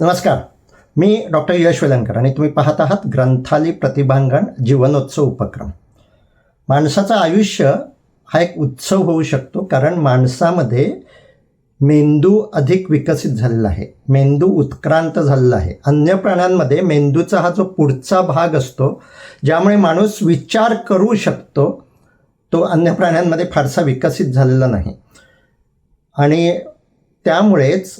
नमस्कार, मी डॉक्टर यश वेलणकर आणि तुम्ही पाहत आहात ग्रंथाली प्रतिभांगण जीवनोत्सव उपक्रम. माणसाचं आयुष्य हा एक उत्सव होऊ शकतो, कारण माणसामध्ये मेंदू अधिक विकसित झालेला आहे, मेंदू उत्क्रांत झालेला आहे. अन्य प्राण्यांमध्ये मेंदूचा हा जो पुढचा भाग असतो, ज्यामुळे माणूस विचार करू शकतो, तो अन्य प्राण्यांमध्ये फारसा विकसित झालेला नाही. आणि त्यामुळेच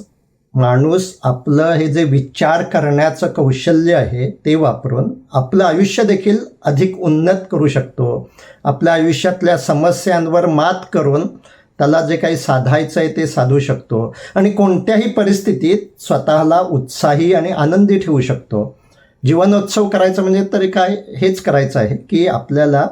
माणूस आपलं हे जे विचार करण्याचं कौशल्य आहे ते वापरून आपलं आयुष्य देखील अधिक उन्नत करू शकतो. आपल्या आयुष्यातल्या समस्यांवर मात करून त्याला जे काही साधायचं आहे ते साधू शकतो आणि कोणत्याही परिस्थितीत स्वतःला उत्साही आणि आनंदी ठेवू शकतो. जीवनोत्सव करायचं म्हणजे तरी काय, हेच करायचं आहे की आपल्याला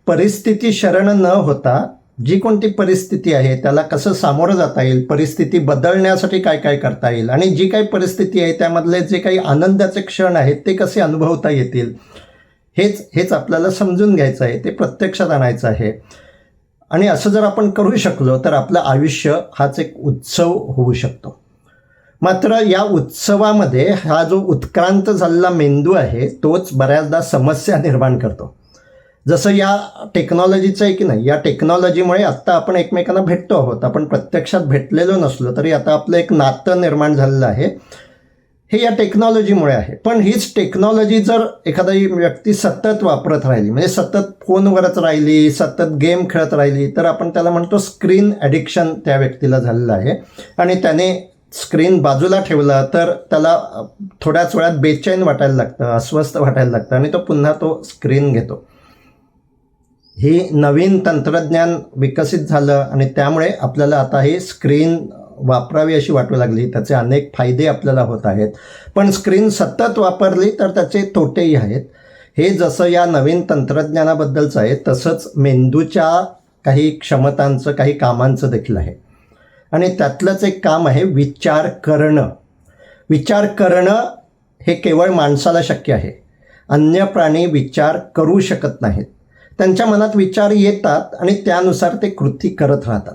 परिस्थिती शरण न होता जी कोणती परिस्थिती आहे त्याला कसं सामोरं जाता येईल, परिस्थिती बदलण्यासाठी काय काय करता येईल आणि जी काही परिस्थिती आहे त्यामधले जे काही आनंदाचे क्षण आहेत ते कसे अनुभवता येतील, हेच आपल्याला समजून घ्यायचं आहे, ते प्रत्यक्षात आणायचं आहे. आणि असं जर आपण करू शकलो तर आपलं आयुष्य हाच एक उत्सव होऊ शकतो. मात्र या उत्सवामध्ये हा जो उत्क्रांत झालेला मेंदू आहे तोच बऱ्याचदा समस्या निर्माण करतो. जसं या टेक्नॉलॉजीचं आहे की नाही, या टेक्नॉलॉजीमुळे आत्ता आपण एकमेकांना भेटतो आहोत. आपण प्रत्यक्षात भेटलेलो नसलो तरी आता आपलं एक नातं निर्माण झालेलं आहे, हे या टेक्नॉलॉजीमुळे आहे. पण हीच टेक्नॉलॉजी जर एखादी व्यक्ती सतत वापरत राहिली, म्हणजे सतत फोनवरच राहिली, सतत गेम खेळत राहिली, तर आपण त्याला म्हणतो स्क्रीन ॲडिक्शन त्या व्यक्तीला झालेलं आहे. आणि त्याने स्क्रीन बाजूला ठेवला तर त्याला थोड्याच वेळात बेचैन वाटायला लागतं, अस्वस्थ वाटायला लागतं आणि तो पुन्हा तो स्क्रीन घेतो. ही नवीन तंत्रज्ञान विकसित झालं आणि त्यामुळे आपल्याला आता ही स्क्रीन वापरावी अशी वाटू लागली. त्याचे अनेक फायदे आपल्याला होत आहेत, पण स्क्रीन सतत वापरली तर त्याचे तोटेही आहेत. हे जसं या नवीन तंत्रज्ञानाबद्दलचं आहे तसंच मेंदूच्या काही क्षमतांचं, काही कामांचं देखील आहे. आणि त्यातलंच एक काम आहे विचार करणं. विचार करणं हे केवळ माणसाला शक्य आहे. अन्य प्राणी विचार करू शकत नाहीत. त्यांच्या मनात विचार येतात आणि त्यानुसार ते कृती करत राहतात.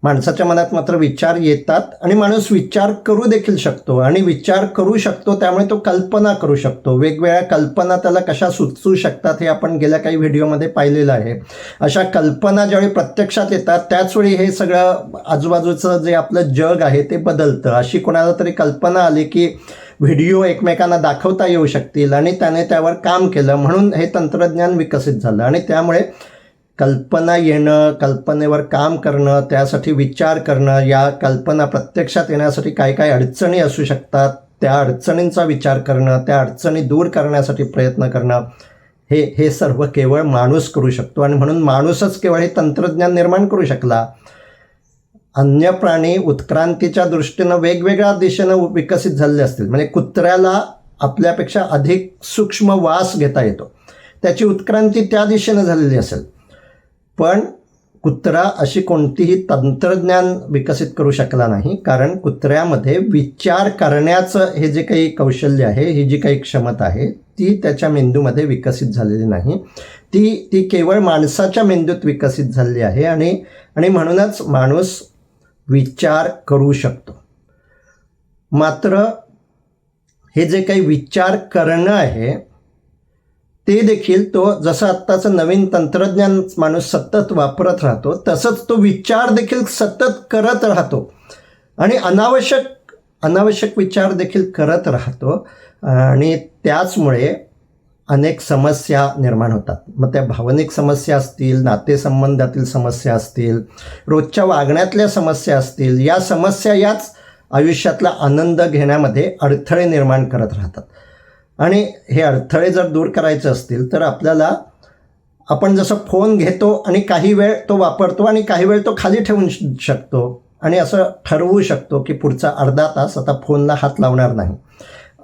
माणसाच्या मनात मात्र विचार येतात आणि माणूस विचार करू देखील शकतो आणि विचार करू शकतो त्यामुळे तो कल्पना करू शकतो. वेगवेगळ्या कल्पना त्याला कशा सुचू शकतात हे आपण गेल्या काही व्हिडिओमध्ये पाहिलेलं आहे. अशा कल्पना ज्यावेळी प्रत्यक्षात येतात त्याचवेळी हे सगळं आजूबाजूचं जे आपलं जग आहे ते बदलतं. अशी कोणाला तरी कल्पना आली की व्हिडिओ एकमेकांना दाखवता येऊ शकतील आणि त्याने त्यावर काम केलं, म्हणून हे तंत्रज्ञान विकसित झालं. आणि त्यामुळे कल्पना येणं, कल्पनेवर काम करणं, त्यासाठी विचार करणं, या कल्पना प्रत्यक्षात येण्यासाठी काय काय अडचणी असू शकतात त्या अडचणींचा विचार करणं, त्या अडचणी दूर करण्यासाठी प्रयत्न करणं, हे सर्व केवळ माणूस करू शकतो. आणि म्हणून माणूसच केवळ हे तंत्रज्ञान निर्माण करू शकला. अन्य प्राणी उत्क्रांतीच्या दृष्टीनं वेगवेगळ्या दिशेनं विकसित झालेले असतील. म्हणजे कुत्र्याला आपल्यापेक्षा अधिक सूक्ष्म वास घेता येतो, त्याची उत्क्रांती त्या दिशेनं झालेली असेल. पण कुत्रा अशी कोणतीही तंत्रज्ञान विकसित करू शकला नाही, कारण कुत्र्यामध्ये विचार करण्याचं हे जे काही कौशल्य आहे, ही जी काही क्षमता आहे ती त्याच्या मेंदूमध्ये विकसित झालेली नाही. ती केवळ माणसाच्या मेंदूत विकसित झालेली आहे. आणि म्हणूनच माणूस विचार करू शकतो. मात्र हे जे काही विचार करणं आहे ते देखील तो, जसं आत्ताचं नवीन तंत्रज्ञान माणूस सतत वापरत राहतो तसंच तो विचार देखील सतत करत राहतो आणि अनावश्यक विचार देखील करत राहतो. आणि त्याचमुळे अनेक समस्या निर्माण होतात. मग त्या भावनिक समस्या असतील, नातेसंबंधातील समस्या असतील, रोजच्या वागण्यातल्या समस्या असतील, या समस्या याच आयुष्यातला आनंद घेण्यामध्ये अडथळे निर्माण करत राहतात. आणि हे अडथळे जर दूर करायचे असतील तर आपण जसं फोन घेतो आणि काही वेळ तो वापरतो आणि काही वेळ तो खाली ठेवून शकतो आणि असं ठरवू शकतो की पुढचा अर्धा तास आता फोनला हात लावणार नाही.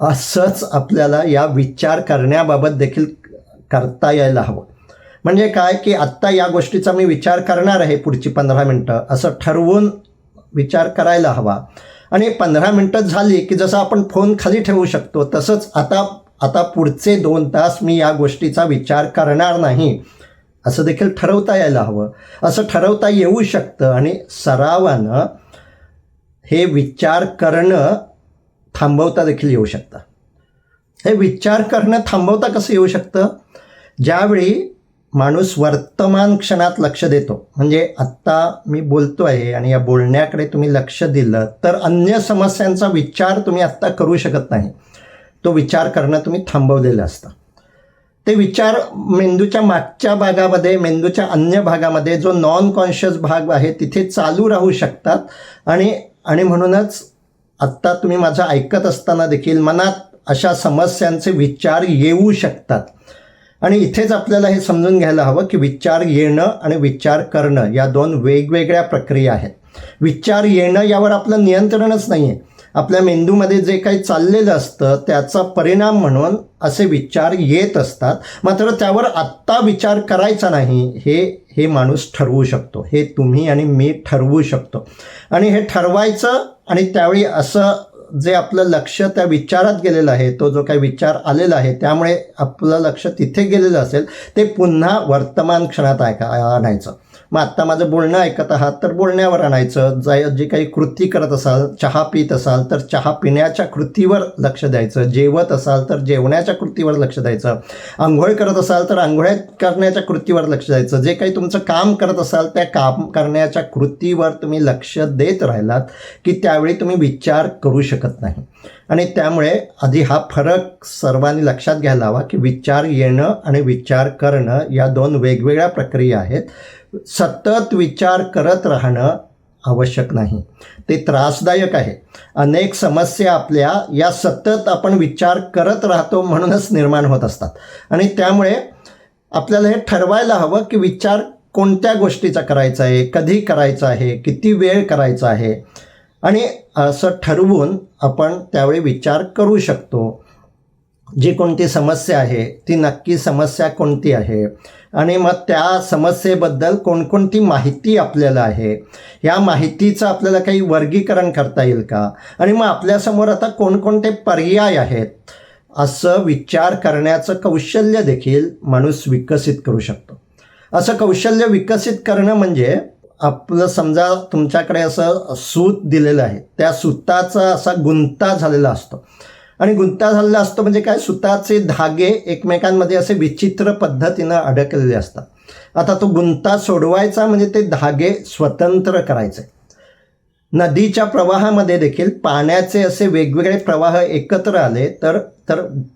असंच आपल्याला या विचार करण्याबाबत देखील करता यायला हवं. म्हणजे काय की आत्ता या गोष्टीचा मी विचार करणार आहे पुढची 15 मिनटं, असं ठरवून विचार करायला हवा. आणि 15 मिनटं झाली की जसं आपण फोन खाली ठेवू शकतो तसंच आता पुढचे 2 तास मी या गोष्टीचा विचार करणार नाही, असं देखील ठरवता यायला हवं. असं ठरवता येऊ शकतं आणि सरावानं हे विचार करणं थांबवता देखील येऊ शकतं. हे विचार करणं थांबवता कसं येऊ शकतं? ज्यावेळी माणूस वर्तमान क्षणात लक्ष देतो, म्हणजे आत्ता मी बोलतो आहे आणि या बोलण्याकडे तुम्ही लक्ष दिलं तर अन्य समस्यांचा विचार तुम्ही आत्ता करू शकत नाही. तो विचार करणं तुम्ही थांबवलेलं असतं. ते विचार मेंदूच्या मागच्या भागामध्ये, मेंदूच्या अन्य भागामध्ये जो नॉन कॉन्शियस भाग आहे तिथे चालू राहू शकतात. आणि म्हणूनच आत्ता तुम्ही माझं ऐकत असताना देखील मनात अशा समस्यांचे विचार येऊ शकतात. आणि इथेच आपल्याला हे समजून घ्यायला हवं की विचार येणं आणि विचार करणं या दोन वेगवेगळ्या प्रक्रिया आहेत. विचार येणं यावर आपलं नियंत्रणच नाही आहे. आपल्या मेंदूमध्ये जे काही चाललेलं असतं त्याचा परिणाम म्हणून असे विचार येत असतात. मात्र त्यावर आत्ता विचार करायचा नाही हे माणूस ठरवू शकतो. हे तुम्ही आणि मी ठरवू शकतो. आणि हे ठरवायचं आणि त्यावेळी असं जे आपलं लक्ष त्या विचारात गेलेलं आहे, तो जो काही विचार आलेला आहे त्यामुळे आपलं लक्ष तिथे गेलेलं असेल ते पुन्हा वर्तमान क्षणात आणायचं. मग आत्ता माझं बोलणं ऐकत आहात तर बोलण्यावर आणायचं. जी काही कृती करत असाल, चहा पित असाल तर चहा पिण्याच्या कृतीवर लक्ष द्यायचं. जेवत असाल तर जेवण्याच्या कृतीवर लक्ष द्यायचं. आंघोळ करत असाल तर आंघोळ करण्याच्या कृतीवर लक्ष द्यायचं. जे काही तुमचं काम करत असाल त्या काम करण्याच्या कृतीवर तुम्ही लक्ष देत राहिलात की त्यावेळी तुम्ही विचार करू शकत नाही. आणि त्यामुळे आधी हा फरक सर्वांनी लक्षात घ्यायला हवा की विचार येणं आणि विचार करणं या दोन वेगवेगळ्या प्रक्रिया आहेत. सतत विचार करत राहणं आवश्यक नाही, ते त्रासदायक आहे. अनेक समस्या आपल्या या सतत आपण विचार करत राहतो म्हणूनच निर्माण होत असतात. आणि त्यामुळे आपल्याला हे ठरवायला हवं की विचार कोणत्या गोष्टीचा करायचा आहे, कधी करायचा आहे, किती वेळ करायचा आहे. आणि असं ठरवून आपण त्यावेळी विचार करू शकतो. जी कोणती समस्या आहे ती नक्की समस्या कोणती आहे आणि मग त्या समस्येबद्दल कोणकोणती माहिती आपल्याला आहे, या माहितीचं आपल्याला काही वर्गीकरण करता येईल का, आणि मग आपल्यासमोर आता कोणकोणते पर्याय आहेत, असं विचार करण्याचं कौशल्य देखील माणूस विकसित करू शकतो. असं कौशल्य विकसित करणं म्हणजे आपलं समजा तुमच्याकडे असं सूत दिलेलं आहे, त्या सुताचा असा गुंता झालेला असतो. आणि गुंता झालेला असतो म्हणजे काय, सुताचे धागे एकमेकांमध्ये असे विचित्र पद्धतीनं अडकलेले असतात. आता तो गुंता सोडवायचा म्हणजे ते धागे स्वतंत्र करायचे. नदीच्या प्रवाहामध्ये देखील पाण्याचे असे वेगवेगळे प्रवाह एकत्र आले तर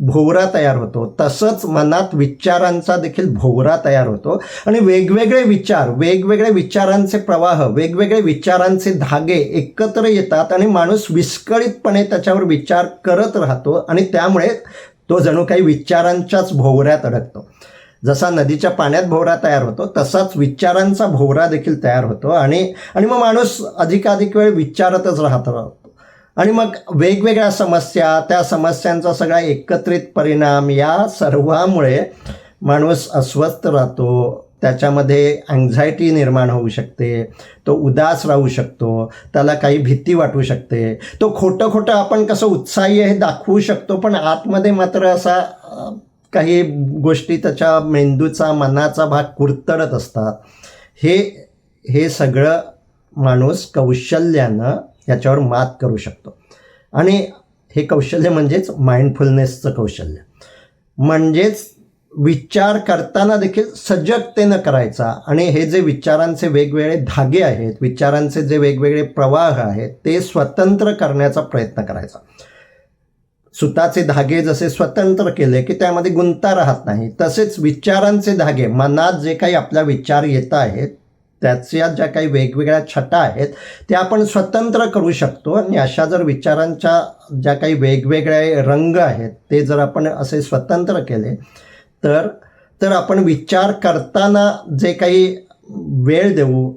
भोवरा तयार होतो. तसंच मनात विचारांचा देखील भोवरा तयार होतो. आणि वेगवेगळे विचार, वेगवेगळे विचारांचे प्रवाह, वेगवेगळे विचारांचे धागे एकत्र येतात आणि माणूस विस्कळीतपणे त्याच्यावर विचार करत राहतो. आणि त्यामुळे तो जणू काही विचारांच्याच भोवऱ्यात अडकतो. जसा नदीच्या पाण्यात भोवरा तयार होतो तसाच विचारांचा भोवरा देखील तयार होतो. आणि मग माणूस अधिकाधिक वेळ विचारतच राहतो. आणि मग वेगवेगळ्या समस्या, त्या समस्यांचा सगळा एकत्रित परिणाम, या सर्वामुळे माणूस अस्वस्थ राहतो. त्याच्यामध्ये अँक्झायटी निर्माण होऊ शकते. तो उदास राहू शकतो. त्याला काही भीती वाटू शकते. तो खोटं आपण कसं उत्साही आहे दाखवू शकतो, पण आतमध्ये मात्र असा काही गोष्टी त्याच्या मेंदूचा, मनाचा भाग कुरतडत असतात. हे सगळं माणूस कौशल्यानं याच्यावर मात करू शकतो. आणि हे कौशल्य म्हणजेच माइंडफुलनेसचं कौशल्य. म्हणजेच विचार करताना देखील सजगतेनं करायचा. आणि हे जे विचारांचे वेगवेगळे धागे आहेत, विचारांचे जे वेगवेगळे प्रवाह आहेत, ते स्वतंत्र करण्याचा प्रयत्न करायचा. सुताचे धागे जसे स्वतंत्र केले की त्यामध्ये गुंता राहत नाही, तसेच विचारांचे धागे, मनात जे काही आपल्या विचार येत आहेत त्याच्या ज्या काही वेगवेगळ्या छटा आहेत त्या आपण स्वतंत्र करू शकतो. आणि अशा जर विचारांच्या ज्या काही वेगवेगळे रंग आहेत ते जर आपण असे स्वतंत्र केले तर आपण विचार करताना जे काही वेळ देऊ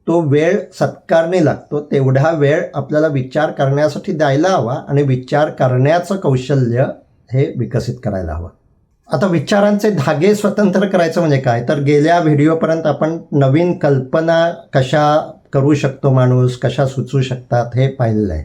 तो वेळ सत्कारणी लागतो. तेवढा वेळ आपल्याला विचार करण्यासाठी द्यायला हवा आणि विचार करण्याचं कौशल्य हे विकसित करायला हवं. आता विचारांचे धागे स्वतंत्र करायचं म्हणजे काय, तर गेल्या व्हिडिओपर्यंत आपण नवीन कल्पना कशा करू शकतो माणूस, कशा सुचवू शकतात हे पाहिलेलं आहे.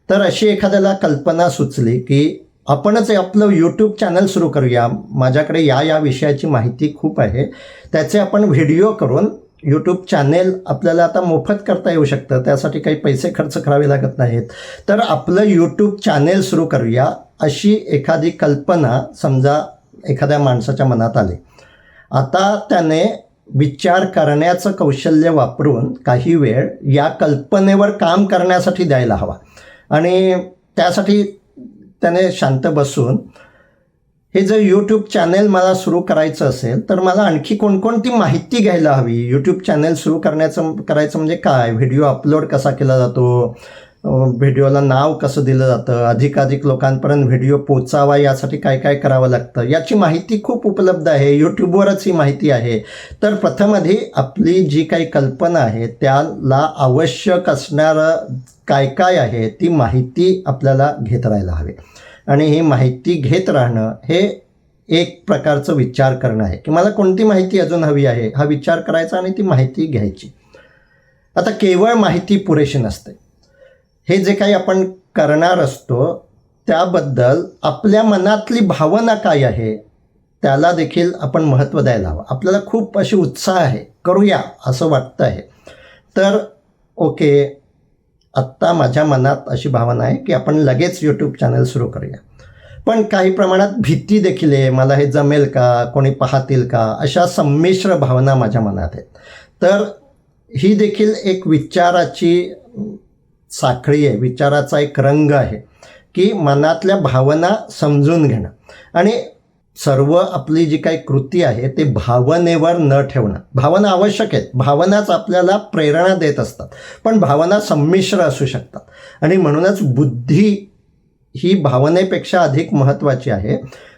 तर अशी एखाद्याला कल्पना सुचली की आपणच आपलं यूट्यूब चॅनल सुरू करूया, माझ्याकडे या विषयाची माहिती खूप आहे, त्याचे आपण व्हिडिओ करून यूट्यूब चॅनेल आपल्याला आता मोफत करता येऊ शकतं, त्यासाठी काही पैसे खर्च करावे लागत नाहीत. तर आपलं यूट्यूब चॅनेल सुरू करूया अशी एखादी कल्पना समजा एखाद्या माणसाच्या मनात आली. आता त्याने विचार करण्याचं कौशल्य वापरून काही वेळ या कल्पनेवर काम करण्यासाठी द्यायला हवा. आणि त्यासाठी त्याने शांत बसून हे जर यूट्यूब चॅनेल मला सुरू करायचं असेल तर मला आणखी कोणकोणती माहिती घ्यायला हवी. यूट्यूब चॅनेल सुरू करायचं म्हणजे काय, व्हिडिओ अपलोड कसा केला जातो, व्हिडिओला नाव कसं दिलं जातं, अधिकाधिक लोकांपर्यंत व्हिडिओ पोचावा यासाठी काय काय करावं लागतं, याची माहिती खूप उपलब्ध आहे. यूट्यूबवरच ही माहिती आहे. तर प्रथम आधी आपली जी काही कल्पना आहे त्याला आवश्यक असणारं काय काय आहे ती माहिती आपल्याला घेत राहायला हवी. आणि ही माहिती घेत राहणं हे एक प्रकारचं विचार करणं आहे की मला कोणती माहिती अजून हवी आहे, हा विचार करायचा आणि ती माहिती घ्यायची. आता केवळ माहिती पुरेशी नसते. हे जे काही आपण करणार असतो त्याबद्दल आपल्या मनातली भावना काय आहे त्याला देखील आपण महत्त्व द्यायला हवं. आपल्याला खूप अशी उत्साह आहे, करूया असं वाटतं आहे, तर ओके, आत्ता माझ्या मनात अशी भावना आहे की आपण लगेच यूट्यूब चॅनल सुरू करूया. पण काही प्रमाणात भीती देखील आहे, मला हे जमेल का, कोणी पाहतील का, अशा संमिश्र भावना माझ्या मनात आहेत. तर ही देखील एक विचाराची साखळी आहे, विचाराचा एक रंग आहे की मनातल्या भावना समजून घेणं. आणि सर्व आपली जी काही कृती आहे ते भावनेवर न ठेवणं. भावना आवश्यक आहेत, भावनाच आपल्याला प्रेरणा देत असतात, पण भावना संमिश्र असू शकतात. आणि म्हणूनच बुद्धी ही भावनेपेक्षा अधिक महत्त्वाची आहे.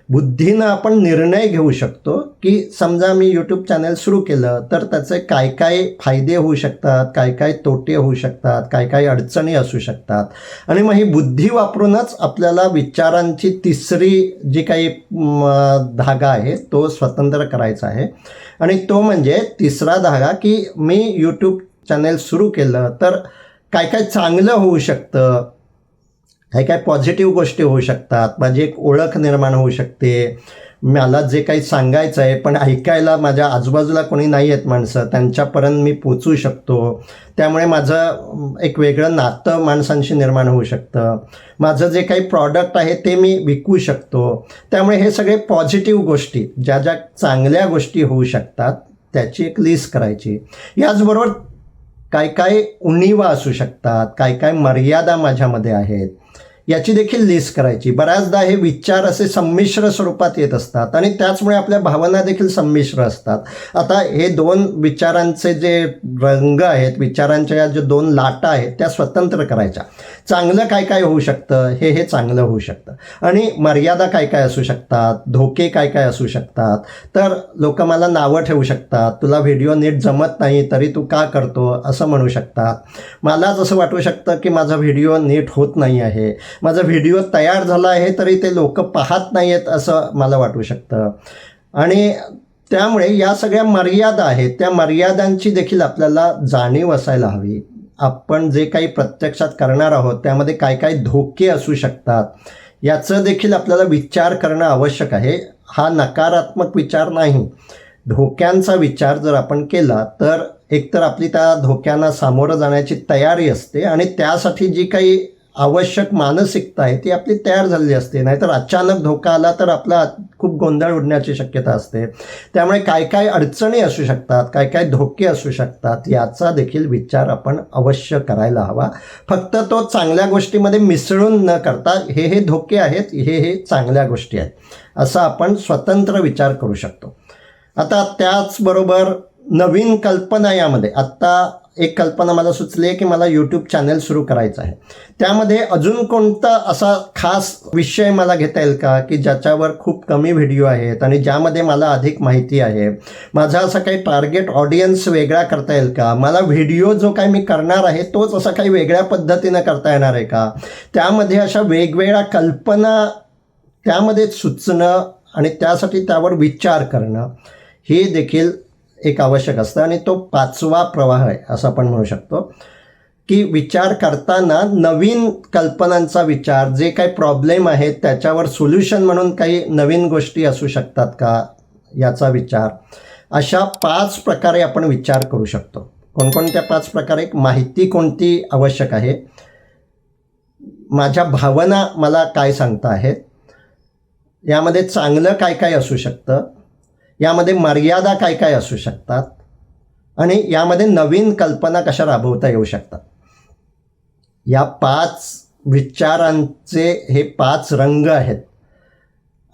बुद्धीनं आपण निर्णय घेऊ शकतो की समजा मी यूट्यूब चॅनल सुरू केलं तर त्याचे काय काय फायदे होऊ शकतात, काय काय तोटे होऊ शकतात, काय काय अडचणी असू शकतात. आणि मग ही बुद्धी वापरूनच आपल्याला विचारांची तिसरी जी काही धागा आहे तो स्वतंत्र करायचा आहे. आणि तो म्हणजे तिसरा धागा की मी यूट्यूब चॅनल सुरू केलं तर काय काय चांगलं होऊ शकतं, काही काय पॉझिटिव्ह गोष्टी होऊ शकतात, माझी एक ओळख निर्माण होऊ शकते, मला जे काही सांगायचं आहे पण ऐकायला माझ्या आजूबाजूला कोणी नाही आहेत माणसं, त्यांच्यापर्यंत मी पोचू शकतो, त्यामुळे माझं एक वेगळं नातं माणसांशी निर्माण होऊ शकतं, माझं जे काही प्रॉडक्ट आहे ते मी विकू शकतो. त्यामुळे हे सगळे पॉझिटिव्ह गोष्टी, ज्या ज्या चांगल्या गोष्टी होऊ शकतात त्याची एक लिस्ट करायची. याचबरोबर काय काय उणिवा असू शकतात, काय काय मर्यादा माझ्यामध्ये आहेत याची देखील लिस्ट करायची. बऱ्याचदा हे विचार असे संमिश्र स्वरूपात येत असतात आणि त्याचमुळे आपल्या भावना देखील संमिश्र असतात. आता हे दोन विचारांचे जे रंग आहेत, विचारांच्या या ज्या दोन लाटा आहेत त्या स्वतंत्र करायच्या. चांगलं काय काय होऊ शकतं, हे चांगलं होऊ शकतं, आणि मर्यादा काय काय असू शकतात, धोके काय काय असू शकतात. तर लोक मला नावं ठेवू शकतात, तुला व्हिडिओ नीट जमत नाही तरी तू का करतो असं म्हणू शकतात. मलाच असं वाटू शकतं की माझा व्हिडिओ नीट होत नाही आहे, माझा व्हिडिओ तयार झाला आहे तरी ते लोक पाहत नाही आहेत असं मला वाटू शकतं. आणि त्यामुळे या सगळ्या मर्यादा आहेत, त्या मर्यादांची देखील आपल्याला जाणीव असायला हवी. आपण जे काही प्रत्यक्षात करणार आहोत त्यामध्ये काय काय धोके असू शकतात याचं देखील आपल्याला विचार करणं आवश्यक आहे. हा नकारात्मक विचार नाही, धोक्यांचा विचार जर आपण केला तर एकतर आपली त्या धोक्यांना सामोरं जाण्याची तयारी असते आणि त्यासाठी जी काही आवश्यक मानसिकता आहे ती आपली तयार झालेली असते. नाहीतर अचानक धोका आला तर आपला खूप गोंधळ उडण्याची शक्यता असते. त्यामुळे काय काय अडचणी असू शकतात, काय काय धोके असू शकतात याचा देखील विचार आपण अवश्य करायला हवा. फक्त तो चांगल्या गोष्टीमध्ये मिसळून न करता हे धोके आहेत, हे चांगल्या गोष्टी आहेत असा आपण स्वतंत्र विचार करू शकतो. आता त्याचबरोबर नवीन कल्पना यामध्ये आत्ता एक कल्पना मला सुचली आहे की मला यूट्यूब चॅनल सुरू करायचं आहे. त्यामध्ये अजून कोणता असा खास विषय मला घेता येईल का की ज्याच्यावर खूप कमी व्हिडिओ आहेत आणि ज्यामध्ये मला अधिक माहिती आहे. माझा असा काही टार्गेट ऑडियन्स वेगळा करता येईल का, मला व्हिडिओ जो काही मी करणार आहे तोच असा काही वेगळ्या पद्धतीनं करता येणार आहे का. त्यामध्ये अशा वेगवेगळ्या कल्पना त्यामध्ये सुचणं आणि त्यासाठी त्यावर विचार करणं हे देखील एक आवश्यक असतं. आणि तो पाचवा प्रवाह आहे असं आपण म्हणू शकतो की विचार करताना नवीन कल्पनांचा विचार, जे काही प्रॉब्लेम आहेत त्याच्यावर सोल्युशन म्हणून काही नवीन गोष्टी असू शकतात का याचा विचार, अशा 5 प्रकारे आपण विचार करू शकतो. कोणकोणत्या 5 प्रकारे? माहिती कोणती आवश्यक आहे, माझ्या भावना मला काय सांगता आहेत, यामध्ये चांगलं काय काय असू शकतं, यामध्ये मर्यादा काय काय असू शकतात, आणि यामध्ये नवीन कल्पना कशा राबवता येऊ शकतात. या 5 विचारांचे हे 5 रंग आहेत.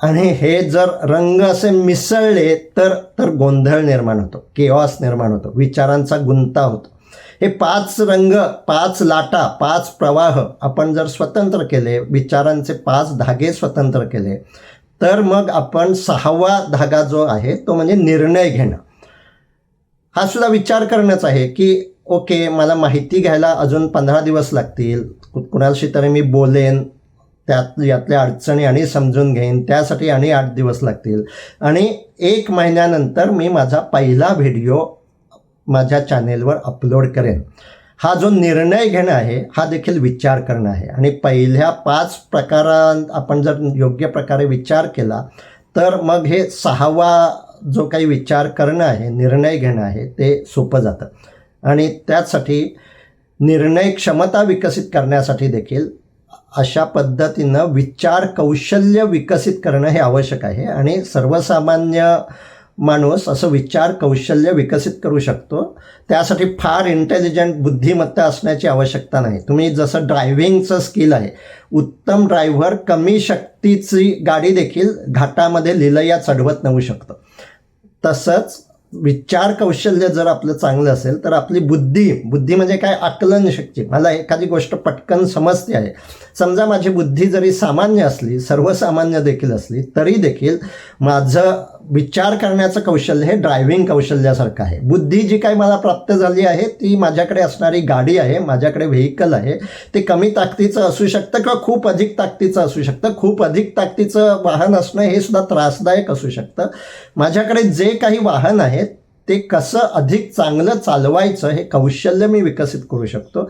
आणि हे जर रंग असे मिसळले तर गोंधळ निर्माण होतो, केऑस निर्माण होतो, विचारांचा गुंता होतो. हे 5 रंग, 5 लाटा, 5 प्रवाह आपण जर स्वतंत्र केले, विचारांचे 5 धागे स्वतंत्र केले, तर मग आपण 6वा धागा जो आहे तो म्हणजे निर्णय घेणं. हा सुद्धा विचार करणंच आहे की ओके, मला माहिती घ्यायला अजून 15 दिवस लागतील, कुणाशी तरी मी बोलेन, यातल्या अडचणी आणि समजून घेईन, त्यासाठी आणि 8 दिवस लागतील, आणि 1 महिन्यानंतर मी माझा पहिला व्हिडिओ माझ्या चॅनेलवर अपलोड करेन. हा जो निर्णय घेणं आहे हा देखील विचार करणं आहे. आणि पहिल्या 5 प्रकारांत आपण जर योग्य प्रकारे विचार केला तर मग हे 6वा जो काही विचार करणं आहे, निर्णय घेणं आहे, ते सोपं जातं. आणि त्याचसाठी निर्णय क्षमता विकसित करण्यासाठी देखील अशा पद्धतीनं विचार कौशल्य विकसित करणं हे आवश्यक आहे. आणि सर्वसामान्य माणूस असं विचार कौशल्य विकसित करू शकतो. त्यासाठी फार इंटेलिजंट बुद्धिमत्ता असण्याची आवश्यकता नाही. तुम्ही जसं ड्रायव्हिंगचं स्किल आहे, उत्तम ड्रायव्हर कमी शक्तीची गाडी देखील घाटामध्ये लिलया चढवत नेऊ शकतो. तसंच विचार कौशल्य जर आपलं चांगलं असेल तर आपली बुद्धी म्हणजे काय, आकलन शक्ती. मला एखादी गोष्ट पटकन समजते आहे, समजा माझी बुद्धी जरी सामान्य असली, सर्वसामान्य देखील असली, तरी देखील माझं विचार करण्याचं कौशल्य हे ड्रायव्हिंग कौशल्यासारखं आहे. बुद्धी जी काही मला प्राप्त झाली आहे ती माझ्याकडे असणारी गाडी आहे, माझ्याकडे व्हेकल आहे. ते कमी ताकदीचं असू शकतं किंवा खूप अधिक ताकदीचं असू शकतं. खूप अधिक ताकदीचं वाहन असणं हे सुद्धा त्रासदायक असू शकतं. माझ्याकडे जे काही वाहन आहे ते कसं अधिक चांगलं चालवायचं हे कौशल्य मी विकसित करू शकतो.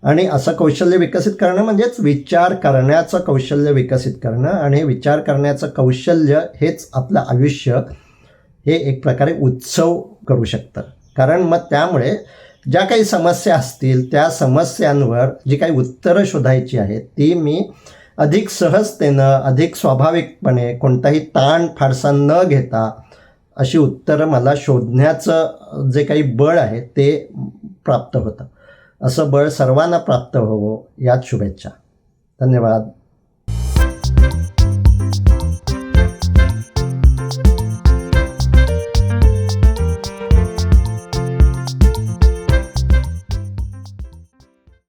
आणि असं कौशल्य विकसित करणं म्हणजेच विचार करण्याचं कौशल्य विकसित करणं. आणि विचार करण्याचं कौशल्य हेच आपलं आयुष्य हे एक प्रकारे उत्सव करू शकतं. कारण मग त्यामुळे ज्या काही समस्या असतील त्या समस्यांवर जी काही उत्तरं शोधायची आहेत ती मी अधिक सहजतेनं, अधिक स्वाभाविकपणे, कोणताही ताण फारसा न घेता अशी उत्तरं मला शोधण्याचं जे काही बळ आहे ते प्राप्त होतं. असं बळ सर्वांना प्राप्त व्हावं यात शुभेच्छा. धन्यवाद.